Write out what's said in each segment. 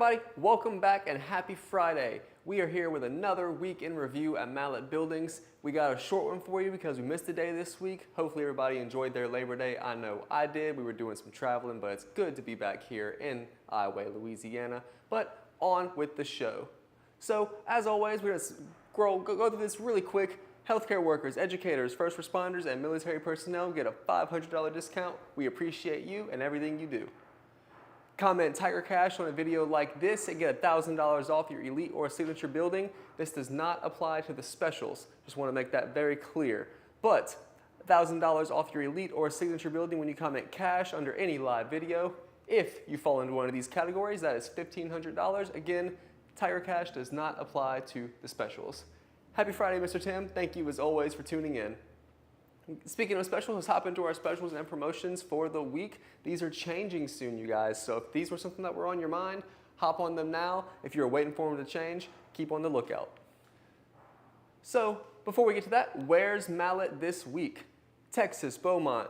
everybody, welcome back and happy Friday. We are here with another week in review at Mallett Buildings. We got a short one for you because we missed a day this week. Hopefully everybody enjoyed their Labor Day. I know I did. We were doing some traveling, but it's good to be back here in Iowa, Louisiana. But on with the show. So as always, we're going to go through this really quick. Healthcare workers, educators, first responders, and military personnel get a $500 discount. We appreciate you and everything you do. Comment Tiger Cash on a video like this and get $1,000 off your elite or signature building. This does not apply to the specials. Just want to make that very clear. But $1,000 off your elite or signature building when you comment cash under any live video. If you fall into one of these categories, that is $1,500. Again, Tiger Cash does not apply to the specials. Happy Friday, Mr. Tim. Thank you as always for tuning in. Speaking of specials, let's hop into our specials and promotions for the week. These are changing soon, you guys. So if these were something that were on your mind, hop on them now. If you're waiting for them to change, keep on the lookout. So before we get to that, where's Mallett this week? Texas, Beaumont,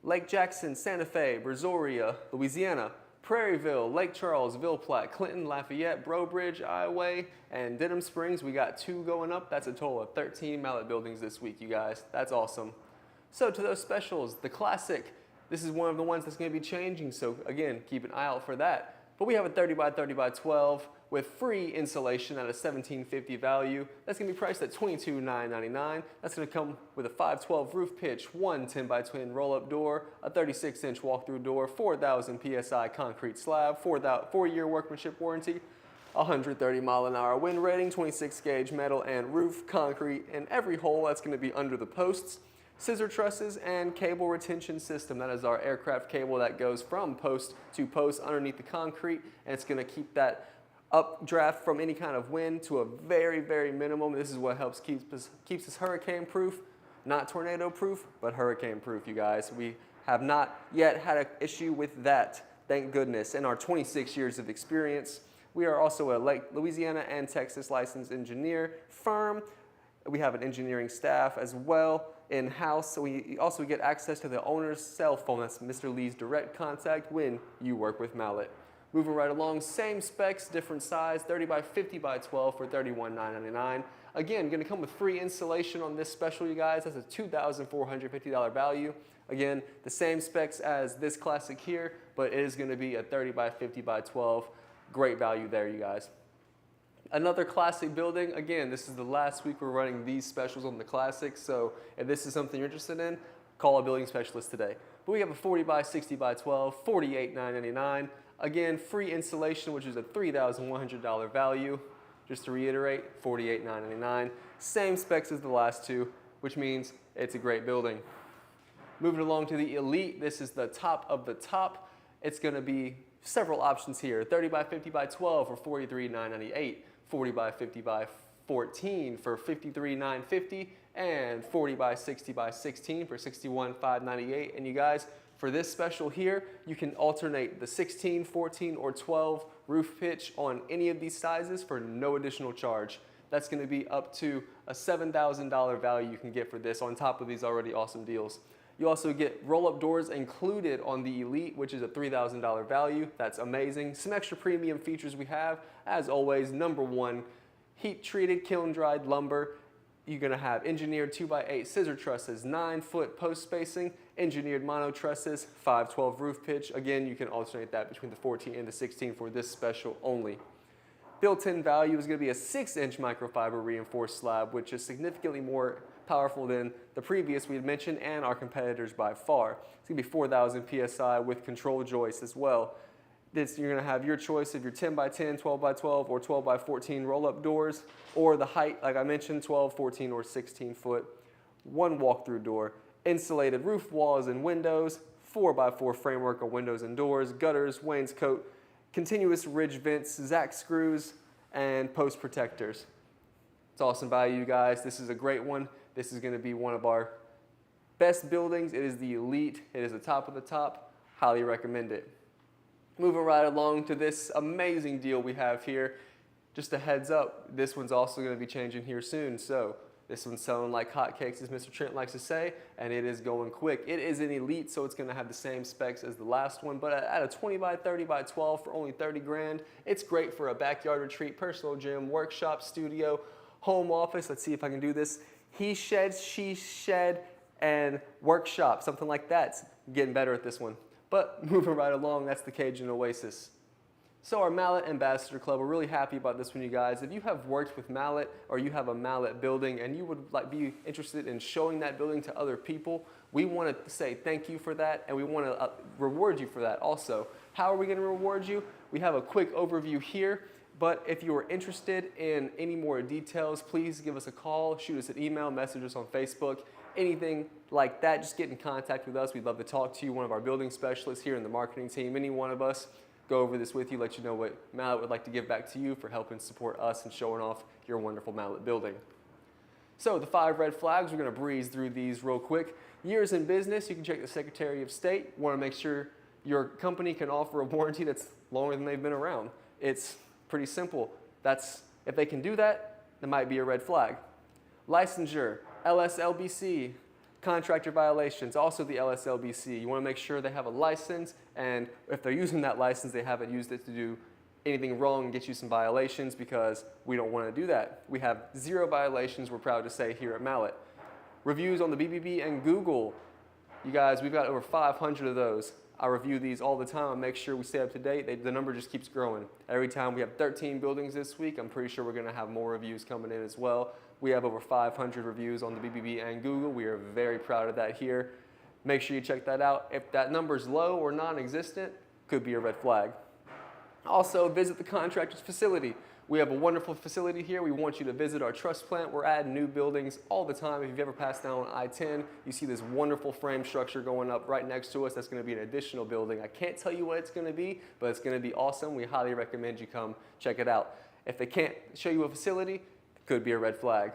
Lake Jackson, Santa Fe, Brazoria, Louisiana, Prairieville, Lake Charles, Ville Platte, Clinton, Lafayette, Breaux Bridge, Iowa, and Denham Springs. We got 2 going up. That's a total of 13 Mallett buildings this week, you guys. That's awesome. So to those specials, the Classic, this is one of the ones that's going to be changing. So again, keep an eye out for that. But we have a 30 by 30 by 12 with free insulation at a $1,750 value. That's going to be priced at $22,999. That's going to come with a 512 roof pitch, 1 10 by 10 roll-up door, a 36-inch walk-through door, 4,000 PSI concrete slab, 4-year workmanship warranty, 130-mile-an-hour wind rating, 26-gauge metal and roof, concrete in every hole that's going to be under the posts, scissor trusses, and cable retention system. That is our aircraft cable that goes from post to post underneath the concrete, and it's going to keep that updraft from any kind of wind to a very, very minimum. This is what helps keeps us hurricane proof, not tornado proof, but hurricane proof, you guys. We have not yet had an issue with that, thank goodness. In our 26 years of experience, we are also a Louisiana and Texas licensed engineer firm. We have an engineering staff as well in-house, so we also get access to the owner's cell phone. That's Mr. Lee's direct contact when you work with Mallett. Moving right along, same specs, different size, 30 by 50 by 12 for $31,999. Again, going to come with free installation on this special, you guys. That's a $2,450 value. Again, the same specs as this Classic here, but it is going to be a 30 by 50 by 12. Great value there, you guys. Another Classic building. Again, this is the last week we're running these specials on the Classic, so if this is something you're interested in, call a building specialist today. But we have a 40 by 60 by 12, $48,999. Again, free installation, which is a $3,100 value. Just to reiterate, $48,999. Same specs as the last two, which means it's a great building. Moving along to the Elite, this is the top of the top. It's going to be several options here. 30 by 50 by 12 for $43,998. 40 by 50 by 14 for $53,950. And 40 by 60 by 16 for $61,598. And you guys, for this special here, you can alternate the 16, 14, or 12 roof pitch on any of these sizes for no additional charge. That's going to be up to a $7,000 value you can get for this on top of these already awesome deals. You also get roll-up doors included on the Elite, which is a $3,000 value. That's amazing. Some extra premium features we have, as always, number one, heat-treated, kiln-dried lumber. You're going to have engineered 2x8 scissor trusses, 9-foot post spacing, engineered mono trusses, 512 roof pitch. Again, you can alternate that between the 14 and the 16 for this special only. Built-in value is going to be a 6-inch microfiber reinforced slab, which is significantly more powerful than the previous we had mentioned and our competitors by far. It's going to be 4,000 PSI with control joists as well. You're going to have your choice of your 10 by 10, 12 by 12, or 12 by 14 roll-up doors, or the height, like I mentioned, 12, 14, or 16 foot. 1 walk-through door, insulated roof walls and windows, 4 by 4 framework of windows and doors, gutters, wainscot, continuous ridge vents, Zac screws, and post protectors. It's awesome value, you guys. This is a great one. This is going to be one of our best buildings. It is the Elite. It is the top of the top. Highly recommend it. Moving right along to this amazing deal we have here. Just a heads up, this one's also going to be changing here soon. So This one's selling like hotcakes, as Mr. Trent likes to say, and it is going quick. It is an Elite, so it's gonna have the same specs as the last one, but at a 20 by 30 by 12 for only 30 grand, it's great for a backyard retreat, personal gym, workshop, studio, home office. Let's see if I can do this. He shed, she shed, and workshop, something like that. It's getting better at this one. But moving right along, that's the Cajun Oasis. So our Mallett Ambassador Club, we're really happy about this one, you guys. If you have worked with Mallett or you have a Mallett building and you would be interested in showing that building to other people, we want to say thank you for that, and we want to reward you for that also. How are we going to reward you? We have a quick overview here, but if you are interested in any more details, please give us a call, shoot us an email, message us on Facebook, anything like that. Just get in contact with us. We'd love to talk to you, one of our building specialists here in the marketing team, any one of us. Go over this with you, let you know what Mallett would like to give back to you for helping support us and showing off your wonderful Mallett building. So the 5 red flags, we're going to breeze through these real quick. Years in business, you can check the Secretary of State. Want to make sure your company can offer a warranty that's longer than they've been around. It's pretty simple. If they can do that, that might be a red flag. Licensure, LSLBC, contractor violations, also the LSLBC. You want to make sure they have a license, and if they're using that license, they haven't used it to do anything wrong and get you some violations, because we don't want to do that. We have 0 violations, we're proud to say, here at Mallett. Reviews on the BBB and Google. You guys, we've got over 500 of those. I review these all the time and make sure we stay up to date. The number just keeps growing. Every time we have 13 buildings this week, I'm pretty sure we're going to have more reviews coming in as well. We have over 500 reviews on the BBB and Google. We are very proud of that here. Make sure you check that out. If that number is low or non-existent, could be a red flag. Also, visit the contractor's facility. We have a wonderful facility here. We want you to visit our truss plant. We're adding new buildings all the time. If you've ever passed down I-10, you see this wonderful frame structure going up right next to us. That's going to be an additional building. I can't tell you what it's going to be, but it's going to be awesome. We highly recommend you come check it out. If they can't show you a facility, it could be a red flag.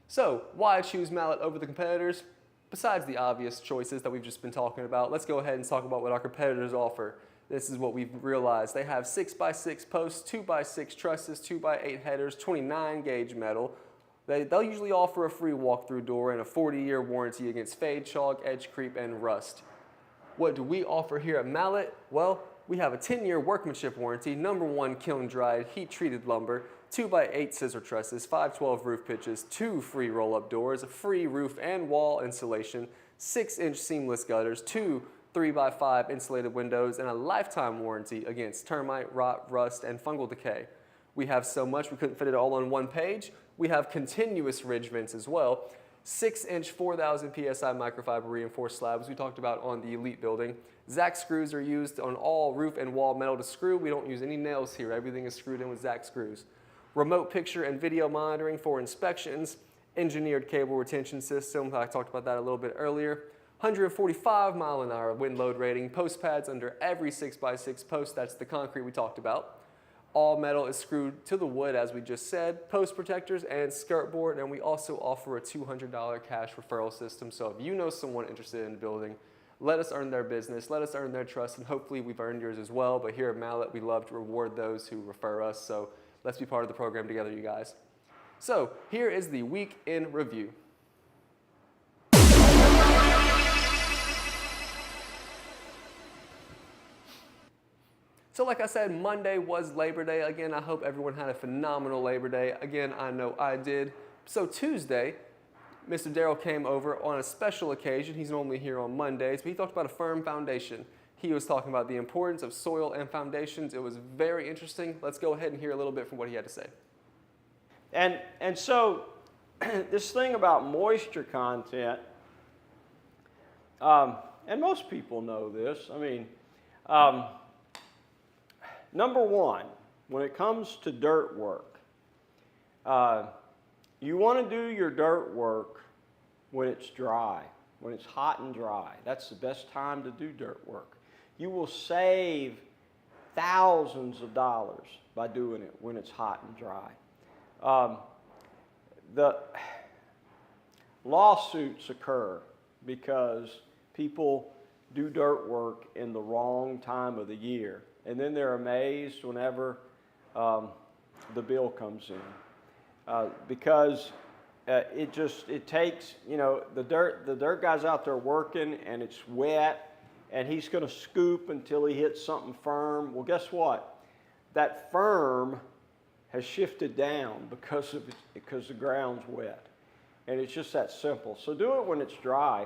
So, why choose Mallett over the competitors? Besides the obvious choices that we've just been talking about, let's go ahead and talk about what our competitors offer. This is what we've realized. They have 6x6 posts, 2x6 trusses, 2x8 headers, 29 gauge metal. They'll usually offer a free walk-through door and a 40-year warranty against fade, chalk, edge creep, and rust. What do we offer here at Mallett? Well, we have a 10-year workmanship warranty, #1 kiln-dried, heat-treated lumber, 2x8 scissor trusses, 512 roof pitches, 2 free roll-up doors, a free roof and wall insulation, 6-inch seamless gutters, 2 3x5 insulated windows, and a lifetime warranty against termite, rot, rust, and fungal decay. We have so much we couldn't fit it all on one page. We have continuous ridge vents as well. 6-inch 4,000 PSI microfiber reinforced slabs we talked about on the Elite building. Zac screws are used on all roof and wall metal to screw. We don't use any nails here. Everything is screwed in with Zac screws. Remote picture and video monitoring for inspections. Engineered cable retention system. I talked about that a little bit earlier. 145-mile-an-hour wind load rating, post pads under every 6x6 post. That's the concrete we talked about. All metal is screwed to the wood, as we just said, post protectors and skirt board, and we also offer a $200 cash referral system. So if you know someone interested in the building, let us earn their business, let us earn their trust, and hopefully we've earned yours as well. But here at Mallett, we love to reward those who refer us, so let's be part of the program together, you guys. So here is the week in review. So like I said, Monday was Labor Day. Again, I hope everyone had a phenomenal Labor Day. Again, I know I did. So Tuesday, Mr. Darrell came over on a special occasion. He's normally here on Mondays, but he talked about a firm foundation. He was talking about the importance of soil and foundations. It was very interesting. Let's go ahead and hear a little bit from what he had to say. And so this thing about moisture content, and most people know this. I mean, number one, when it comes to dirt work, you want to do your dirt work when it's dry, when it's hot and dry. That's the best time to do dirt work. You will save thousands of dollars by doing it when it's hot and dry. The lawsuits occur because people do dirt work in the wrong time of the year. And then they're amazed whenever the bill comes in. Because it takes, you know, the dirt guy's out there working and it's wet and he's going to scoop until he hits something firm. Well, guess what? That firm has shifted down because the ground's wet. And it's just that simple. So do it when it's dry.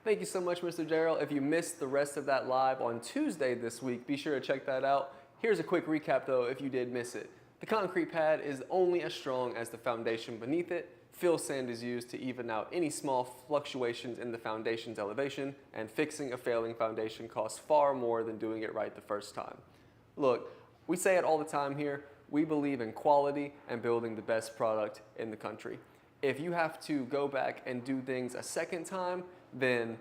Thank you so much, Mr. Darrell. If you missed the rest of that live on Tuesday this week, be sure to check that out. Here's a quick recap though if you did miss it. The concrete pad is only as strong as the foundation beneath it. Fill sand is used to even out any small fluctuations in the foundation's elevation, and fixing a failing foundation costs far more than doing it right the first time. Look, we say it all the time here, we believe in quality and building the best product in the country. If you have to go back and do things a second time, then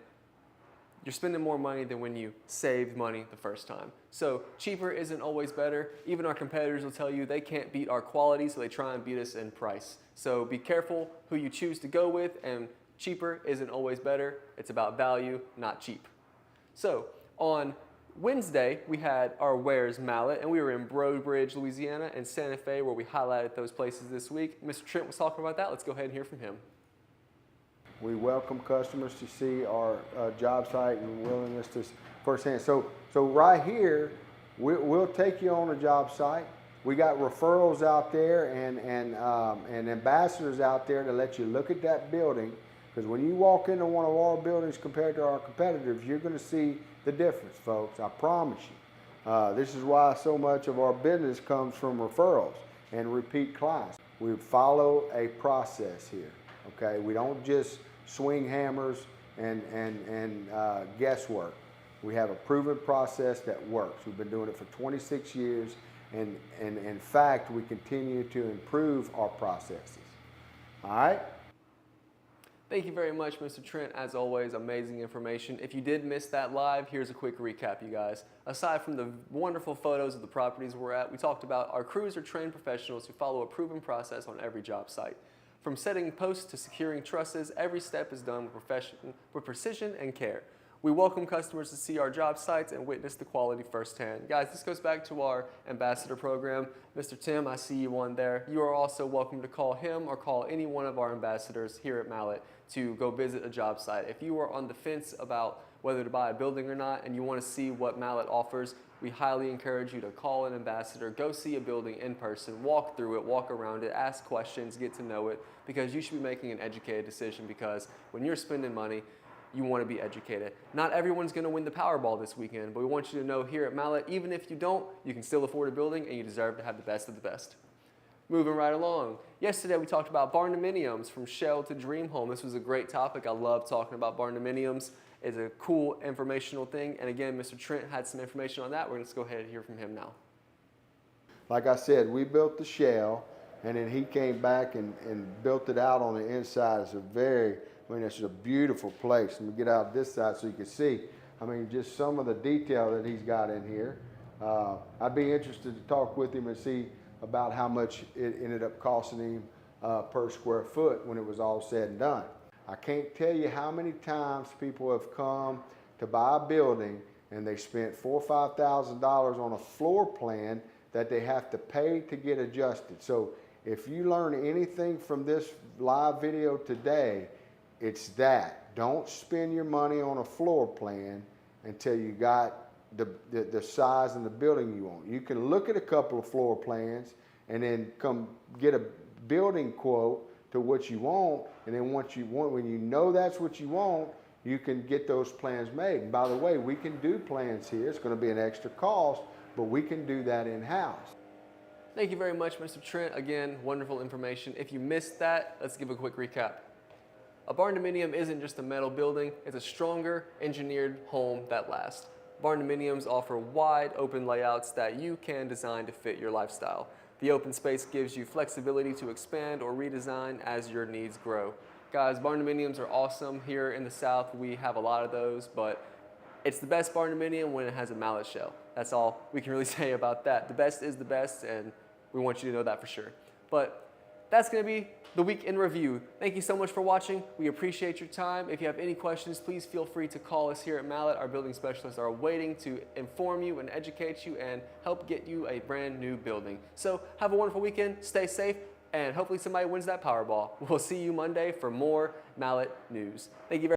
you're spending more money than when you saved money the first time. So cheaper isn't always better. Even our competitors will tell you they can't beat our quality, so they try and beat us in price. So be careful who you choose to go with, and cheaper isn't always better. It's about value, not cheap. So on Wednesday, we had our Where's Mallett, and we were in Bridge, Louisiana, and Santa Fe, where we highlighted those places this week. Mr. Trent was talking about that. Let's go ahead and hear from him. We welcome customers to see our job site and willingness to firsthand. So right here, we'll take you on a job site. We got referrals out there and ambassadors out there to let you look at that building. Because when you walk into one of our buildings compared to our competitors, you're going to see the difference, folks. I promise you. This is why so much of our business comes from referrals and repeat clients. We follow a process here. Okay, we don't just swing hammers and guesswork. We have a proven process that works. We've been doing it for 26 years, and in fact, we continue to improve our processes. All right? Thank you very much, Mr. Trent. As always, amazing information. If you did miss that live, here's a quick recap, you guys. Aside from the wonderful photos of the properties we're at, we talked about our crews are trained professionals who follow a proven process on every job site. From setting posts to securing trusses, every step is done with precision and care. We welcome customers to see our job sites and witness the quality firsthand. Guys, this goes back to our ambassador program. Mr. Tim, I see you on there. You are also welcome to call him or call any one of our ambassadors here at Mallett to go visit a job site. If you are on the fence about whether to buy a building or not and you want to see what Mallett offers, we highly encourage you to call an ambassador, go see a building in person, walk through it, walk around it, ask questions, get to know it, because you should be making an educated decision, because when you're spending money, you want to be educated. Not everyone's going to win the Powerball this weekend, but we want you to know here at Mallett, even if you don't, you can still afford a building and you deserve to have the best of the best. Moving right along. Yesterday we talked about Barndominiums, from shell to dream home. This was a great topic. I love talking about Barndominiums. It's a cool informational thing. And again, Mr. Trent had some information on that. We're going to go ahead and hear from him now. Like I said, we built the shell, and then he came back and built it out on the inside. It's it's a beautiful place. Let me get out this side so you can see. I mean, just some of the detail that he's got in here. I'd be interested to talk with him and see about how much it ended up costing him per square foot when it was all said and done. I can't tell you how many times people have come to buy a building and they spent $4,000 or $5,000 on a floor plan that they have to pay to get adjusted. So if you learn anything from this live video today, it's that. Don't spend your money on a floor plan until you got the size and the building you want. You can look at a couple of floor plans and then come get a building quote to what you want, and then when you know that's what you want, you can get those plans made. And by the way, we can do plans here. It's going to be an extra cost, but we can do that in-house. Thank you very much, Mr. Trent. Again, wonderful information. If you missed that, let's give a quick recap. A Barndominium isn't just a metal building, it's a stronger, engineered home that lasts. Barndominiums offer wide open layouts that you can design to fit your lifestyle. The open space gives you flexibility to expand or redesign as your needs grow. Guys, Barndominiums are awesome. Here in the South, we have a lot of those, but it's the best Barndominium when it has a Mallett shell. That's all we can really say about that. The best is the best, and we want you to know that for sure. But that's going to be the week in review. Thank you so much for watching. We appreciate your time. If you have any questions, please feel free to call us here at Mallett. Our building specialists are waiting to inform you and educate you and help get you a brand new building. So have a wonderful weekend. Stay safe. and hopefully somebody wins that Powerball. We'll see you Monday for more Mallett news. Thank you very